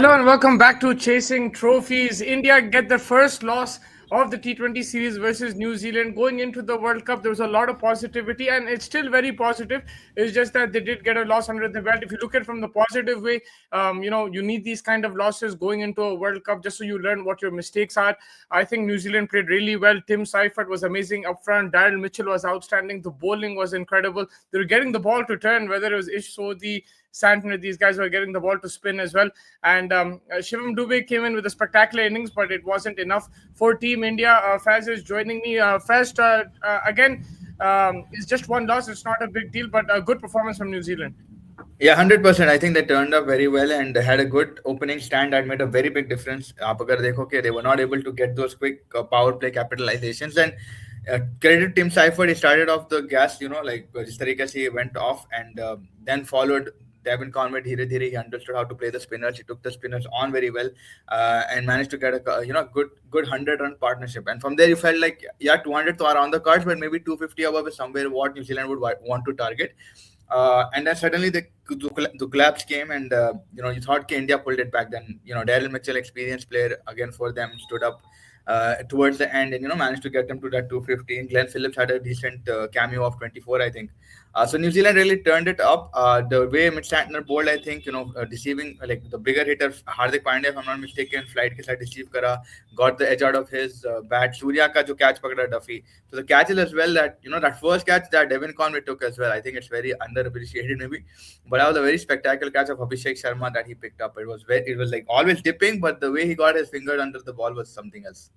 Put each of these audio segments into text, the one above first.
Hello and welcome back to Chasing Trophies. India get their first loss of the T20 series versus New Zealand. Going into the World Cup, there was a lot of positivity, and it's still very positive. It's just that they did get a loss under the belt. If you look at it from the positive way, you need these kind of losses going into a World Cup just so you learn what your mistakes are. I think New Zealand played really well. Tim Seifert was amazing up front. Daryl Mitchell was outstanding. The bowling was incredible. They were getting the ball to turn, whether it was Ish Sodhi, Santner, these guys were getting the ball to spin as well. And Shivam Dube came in with a spectacular innings, but it wasn't enough for Team India. Faz is joining me. Faz, again, it's just one loss. It's not a big deal, but a good performance from New Zealand. Yeah, 100%. I think they turned up very well and had a good opening stand that made a very big difference. आप अगर देखो कि they were not able to get those quick power play capitalizations, and credit Tim Seifert. He started off the gas, like जिस तरीके से he went off, and then followed Devin Conway. धीरे धीरे he understood how to play the spinners. He took the spinners on very well, and managed to get a good 100-run partnership. And from there you felt like 200 to are on the cards, but maybe 250 above is somewhere what New Zealand would want to target. And then suddenly the collapse came, and you thought India pulled it back. Then Daryl Mitchell, experienced player again for them, stood up towards the end and managed to get them to that 250. And Glenn Phillips had a decent cameo of 24, I think. So New Zealand really turned it up. The way Mitch Santner bowled, I think, deceiving like the bigger hitter Hardik Pandya, if I'm not mistaken, flight ke saath deceive kara, got the edge out of his bat. Surya ka jo catch pakda Duffy. So the catches as well, that that first catch that Devin Conway took as well, I think it's very underappreciated maybe, but that was a very spectacular catch of Abhishek Sharma that he picked up. It was like always dipping, but the way he got his finger under the ball was something else.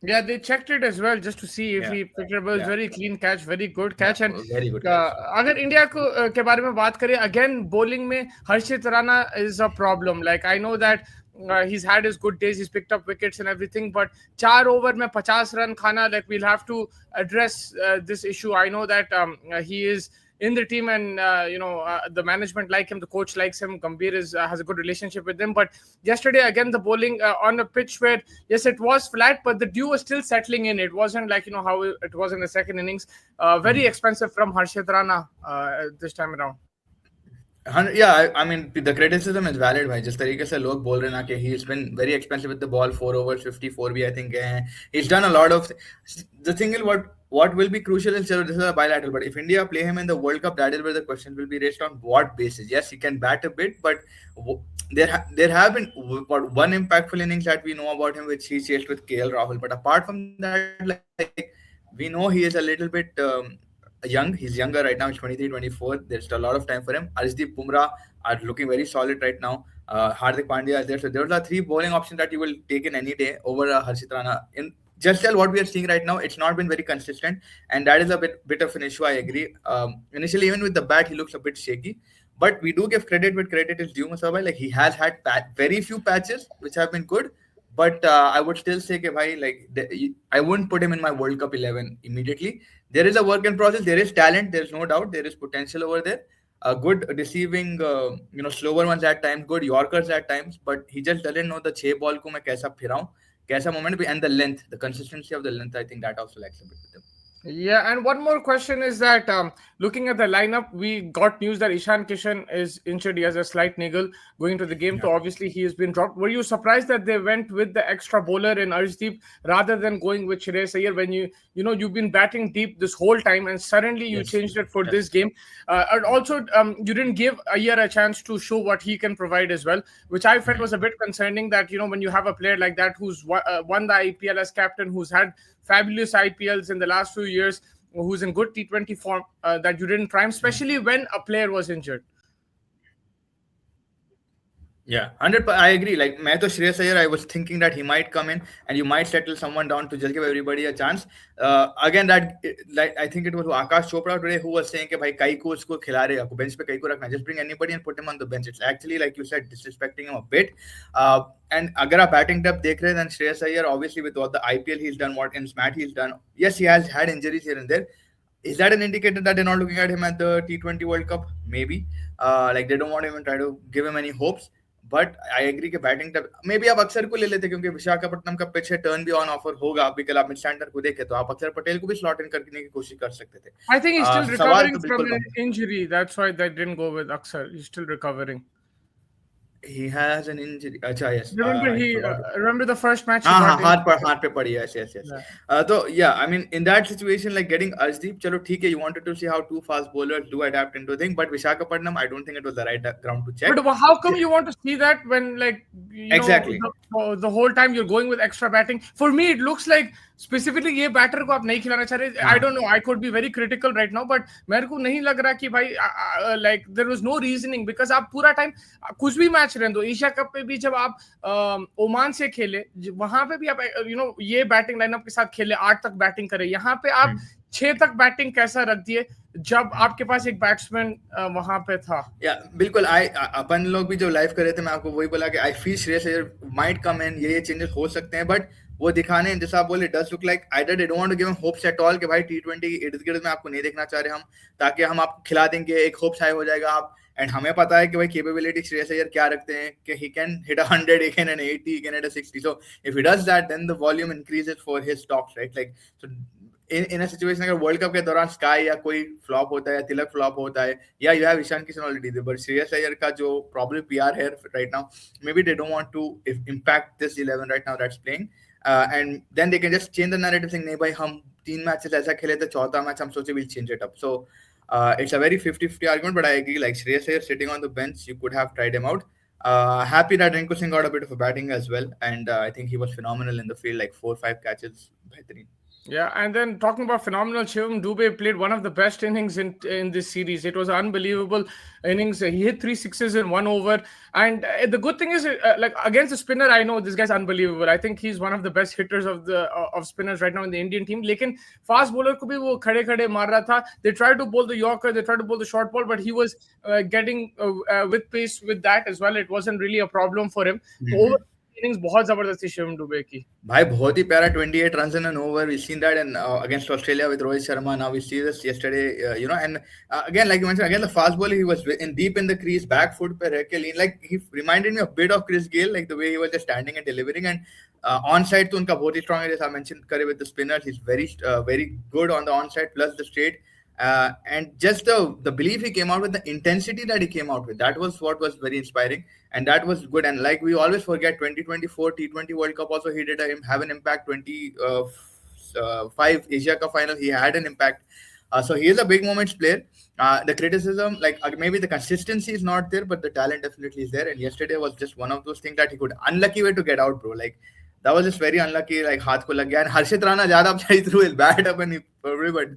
Yeah, they checked it as well just to see if he picked it up. It was very clean catch, very good catch. And very good catch. अगर India को के बारे में बात करें, again bowling में हर्षित Rana is a problem. Like I know that he's had his good days, he's picked up wickets and everything, but 4 over में 50 run खाना, like we'll have to address this issue. I know that he is in the team, and the management like him, the coach likes him. Gambhir has a good relationship with him, but yesterday again the bowling on a pitch where yes it was flat, but the dew was still settling in. It wasn't like how it was in the second innings. Very expensive from Harshit Rana this time around. Yeah, I mean the criticism is valid, bhai. Just तरीके से लोग बोल रहे ना कि he's been very expensive with the ball. 4 overs, 54 भी I think गए हैं. He's done a lot of. The thing is, what will be crucial is this is a bilateral, but if India play him in the World Cup, that is where the question will be raised on what basis. Yes, he can bat a bit, but there have been one impactful innings that we know about him, which he chased with KL Rahul. But apart from that, like we know he is a little bit. Young. He's younger right now. He's 23, 24. There's a lot of time for him. Arshdeep Bumrah are looking very solid right now. Hardik Pandya is there. So those are 3 bowling options that you will take in any day over Harshit Rana. Just tell what we are seeing right now, it's not been very consistent, and that is a bit of an issue. I agree. Initially, even with the bat, he looks a bit shaky. But we do give credit where credit is due, Musabai. Like he has had very few patches which have been good. But I would still say that I wouldn't put him in my World Cup 11 immediately. There is a work in process. There is talent. There's no doubt. There is potential over there. Good deceiving, slower ones at times, good Yorkers at times. But he just doesn't know the 6 ball ko main kaisa phiraun, kaisa moment bhi, and the length, the consistency of the length. I think that also lacks a bit with him. Yeah, and one more question is that looking at the lineup, we got news that Ishan Kishan is injured. He has a slight niggle going into the game, so obviously he has been dropped. Were you surprised that they went with the extra bowler in Arshdeep rather than going with Shreyas Iyer when you've been batting deep this whole time and suddenly you changed it for this game? And also, you didn't give Iyer a chance to show what he can provide as well, which I felt was a bit concerning. That when you have a player like that who's won the IPL as captain, who's had fabulous IPLs in the last few years, who's in good T20 form, that you didn't try him, especially when a player was injured. Yeah, 100%. I agree. Like, मैं तो Shreyas Iyer, I was thinking that he might come in and you might settle someone down to just give everybody a chance. Again, I think it was Akash Chopra today who was saying कि भाई कई को उसको खिला रहे, आपको bench पे कई को रखना, just bring anybody and put him on the bench. It's actually, like you said, disrespecting him a bit. And अगर आप batting depth देख रहे हैं, then Shreyas Iyer, obviously with all the IPL he's done, what in SMAT he's done, yes, he has had injuries here and there. Is that an indicator that they're not looking at him at the T20 World Cup? Maybe. Like they don't want to even try to give him any hopes. But I agree कि batting maybe बी आप अक्सर को ले लेते क्योंकि विशाखापट्टनम का pitch है, turn भी ऑन ऑफर होगा अभी कल आप मिड स्टैंडर्ड को देखे तो आप अक्षर पटेल को भी स्लॉट इन करने की कोशिश कर सकते थे. I think he's still recovering from an injury. That's why they didn't go with Aksar. He's still recovering. he has an injury. Acha, yes. Remember I he forgot. remember the first match he हाँ got हाँ in. हाथ पे पड़ी yes yes yes. Yeah. तो yeah, I mean in that situation like getting Arshdeep, चलो ठीक है, you wanted to see how two fast bowlers do adapt into thing, but Visakhapatnam I don't think it was the right ground to check. But how come you want to see that when, like, Exactly. the whole time you're going with extra batting? For me, it looks like specifically ये batter को आप नहीं खिलाना चाह रहे. I हाँ don't know. I could be very critical right now, but मेरे को नहीं लग रहा कि भाई like there was no reasoning because आप पूरा टाइम कुछ भी मैच रहने दो. एशिया कप पे भी जब आप ओमान से खेले, वहां पे भी आप ये बैटिंग लाइनअप के साथ खेले, 8 तक बैटिंग करे. यहाँ पे आप 6 तक बैटिंग कैसा रख दिए जब आपके पास एक बैट्समैन वहां पे था. या बिल्कुल अपन लोग भी जो लाइव कर रहे थे मैं आपको वही बोला कि I feel Shreyas Iyer might come in, ये चेंजेस हो सकते हैं, बट वो दिखाने जैसा आप बोले does look like either they don't want to give him hopes at all कि भाई टी20 इर्द-गिर्द में आपको नहीं देखना चाह रहे हम, ताकि हम आपको खिला देंगे, एक होप्स हाई हो जाएगा आप. एंड हमें पता है कि भाई कैपेबिलिटी श्रेयस अय्यर क्या रखते हैं कि he can hit 100, he can an 80, he can hit a 60. So if he does that then the volume increases for his stocks, right? Like so in a situation अगर वर्ल्ड कप के दौरान sky या कोई flop होता है या तिलक flop होता है या you have Ishan Kishan already there, but Shreyas Iyer का जो प्रॉब्लम पीआर है right now, maybe they don't want to impact this 11 right now that's playing, and then they can just change the narrative saying नहीं भाई हम 3 matches ऐसा खेले थे, चौथा मैच हम सोचे will change it up. So it's a very 50-50 argument, but I agree like Shreyas Iyer sitting on the bench, you could have tried him out. Happy that Rinku Singh got a bit of a batting as well, and I think he was phenomenal in the field, like 4-5 catches. Behtareen. Yeah, and then talking about phenomenal, Shivam Dube played one of the best innings in this series. It was an unbelievable innings. He hit 3 sixes in 1 over, and the good thing is, like against the spinner, I know this guy's unbelievable. I think he's one of the best hitters of spinners right now in the Indian team. लेकिन fast bowler को भी वो खड़े मार रहा था. They tried to bowl the Yorker, they tried to bowl the short ball, but he was getting with pace with that as well. It wasn't really a problem for him. Over innings बहुत जबरदस्त थी शिवम दुबे की. भाई बहुत ही प्यारा 28 runs in an over. We've seen that in against Australia with Rohit Sharma. Now we see this yesterday, and again, like you mentioned, again the fast bowler, he was deep in the crease, back foot pe reh ke lean. Like he reminded me a bit of Chris Gayle, like the way he was just standing and delivering. And onside to unka बहुत ही strong है, जैसा mentioned करे with the spinners. He's very good on the onside plus the straight. And just the belief he came out with, the intensity that he came out with, that was what was very inspiring, and that was good. And like we always forget, 2024 T20 World Cup also he did have an impact. 25 Asia Cup final he had an impact. So he is a big moments player. The criticism, like maybe the consistency is not there, but the talent definitely is there. And yesterday was just one of those things that he could unlucky way to get out, bro. Like that was just very unlucky. Like हाथ को लग गया. And Harshit Rana ज़्यादा upside threw his bat up and he probably, but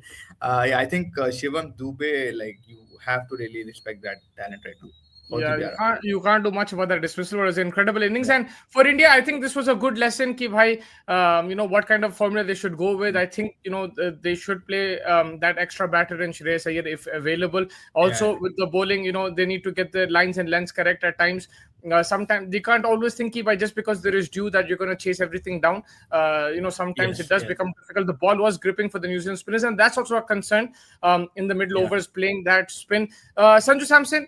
yeah, I think Shivam Dube, like you have to really respect that talent right now. Yeah, you can't do much about that. Dismissal was incredible innings, and for India, I think this was a good lesson. Ki bhai, what kind of formula they should go with. I think they should play that extra batter in Shreyas Iyer if available. Also with the bowling, they need to get the lines and lengths correct at times. Sometimes they can't always think by just because there is dew that you're going to chase everything down. Sometimes it does become difficult. The ball was gripping for the New Zealand spinners, and that's also a concern in the middle overs playing that spin. Sanju Samson.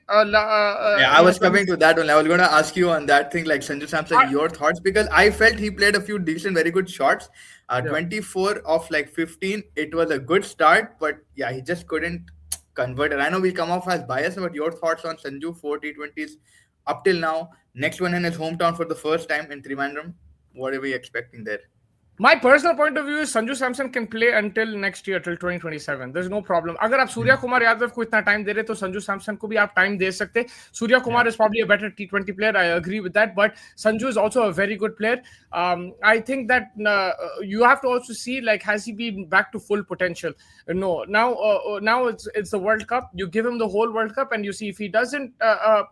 I was coming to that one. I was going to ask you on that thing, like Sanju Samson, your thoughts, because I felt he played a few decent, very good shots. 24 of like 15. It was a good start, but yeah, he just couldn't convert. And I know we come off as biased, but your thoughts on Sanju 4 T20s up till now? Next one in his hometown for the first time in Trivandrum. What are we expecting there? My personal point of view is Sanju Samson can play until next year, till 2027. There's no problem. अगर आप सूर्या कुमार यादव को इतना time दे रहे तो संजू सैमसन को भी आप time दे सकते. Surya Kumar is probably a better T20 player. I agree with that. But Sanju is also a very good player. I think that you have to also see, like, has he been back to full potential? No. Now it's the World Cup. You give him the whole World Cup, and you see if he doesn't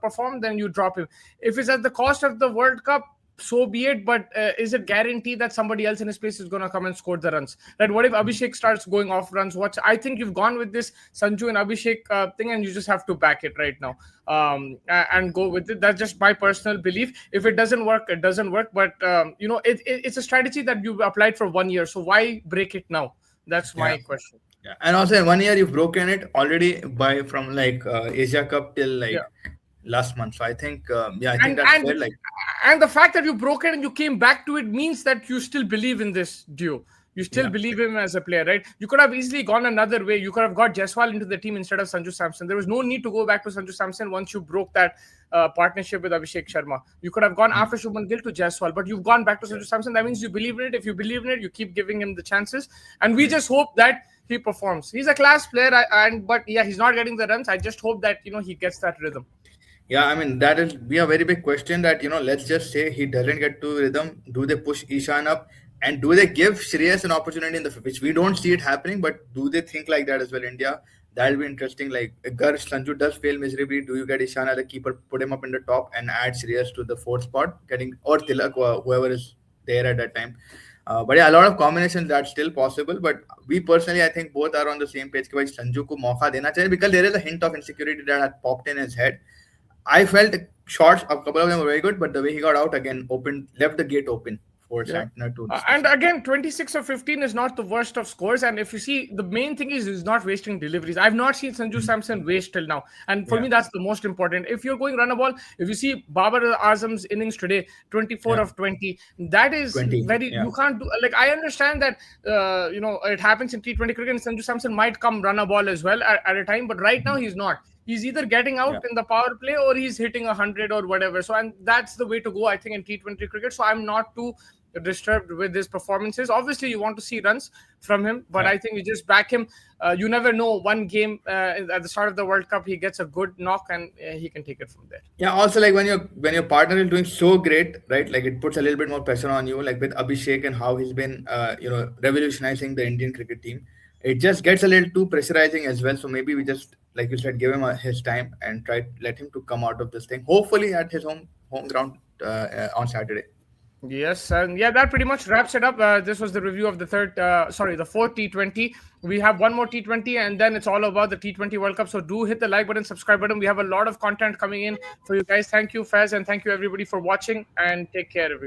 perform, then you drop him. If it's at the cost of the World Cup, so be it, but is it guaranteed that somebody else in his place is going to come and score the runs? Right? What if Abhishek starts going off runs? I think you've gone with this Sanju and Abhishek thing, and you just have to back it right now and go with it. That's just my personal belief. If it doesn't work, it doesn't work. But it's a strategy that you've applied for 1 year. So why break it now? That's my question. Yeah. And also in 1 year you've broken it already from like Asia Cup till like. Last month. So I think that's fair. Like, and the fact that you broke it and you came back to it means that you still believe in this duo. You still Yeah. believe him as a player, right? You could have easily gone another way. You could have got Jaiswal into the team instead of Sanju Samson. There was no need to go back to Sanju Samson once you broke that partnership with Abhishek Sharma. You could have gone after Shubman Gill to Jaiswal, but you've gone back to Sanju Samson. That means you believe in it. If you believe in it, you keep giving him the chances. And we just hope that he performs. He's a class player, but yeah, he's not getting the runs. I just hope that he gets that rhythm. Yeah, I mean that is be a very big question that let's just say he doesn't get to rhythm. Do they push Ishan up and do they give Shreyas an opportunity in the which we don't see it happening, but do they think like that as well? India, that'll be interesting. Like if Sanju does fail miserably, do you get Ishan as a keeper, put him up in the top, and add Shreyas to the fourth spot, getting or Tilak or whoever is there at that time? But yeah, a lot of combinations that's still possible. But we personally, I think both are on the same page. कि भाई संजू को मौका देना चाहिए because there is a hint of insecurity that had popped in his head. I felt shots, a couple of them were very good, but the way he got out again left the gate open for Yeah. Santner to And succeed. again, 26 of 15 is not the worst of scores. And if you see, the main thing is he's not wasting deliveries. I've not seen Sanju Samson waste till now. And for Yeah, me, that's the most important. If you're going run a ball, if you see Babar Azam's innings today, 24 yeah, of 20, that is 20. very, Yeah, you can't do, like, I understand that, it happens in T20 cricket and Sanju Samson might come run a ball as well at a time. But right now, he's not. He's either getting yeah. out in the power play or he's hitting 100 or whatever. So, and that's the way to go, I think, in T20 cricket. So I'm not too disturbed with his performances. Obviously, you want to see runs from him, but Yeah. I think you just back him. You never know. One game at the start of the World Cup, he gets a good knock and he can take it from there. Yeah, also like when your partner is doing so great, right? Like it puts a little bit more pressure on you. Like with Abhishek and how he's been, revolutionizing the Indian cricket team. It just gets a little too pressurizing as well. So maybe we just, like you said, give him his time and try let him to come out of this thing. Hopefully at his home ground on Saturday. Yes, and yeah, that pretty much wraps it up. This was the review of the fourth T20. We have one more T20, and then it's all about the T20 World Cup. So do hit the like button, subscribe button. We have a lot of content coming in for you guys. Thank you, Faz, and thank you everybody for watching. And take care, everybody.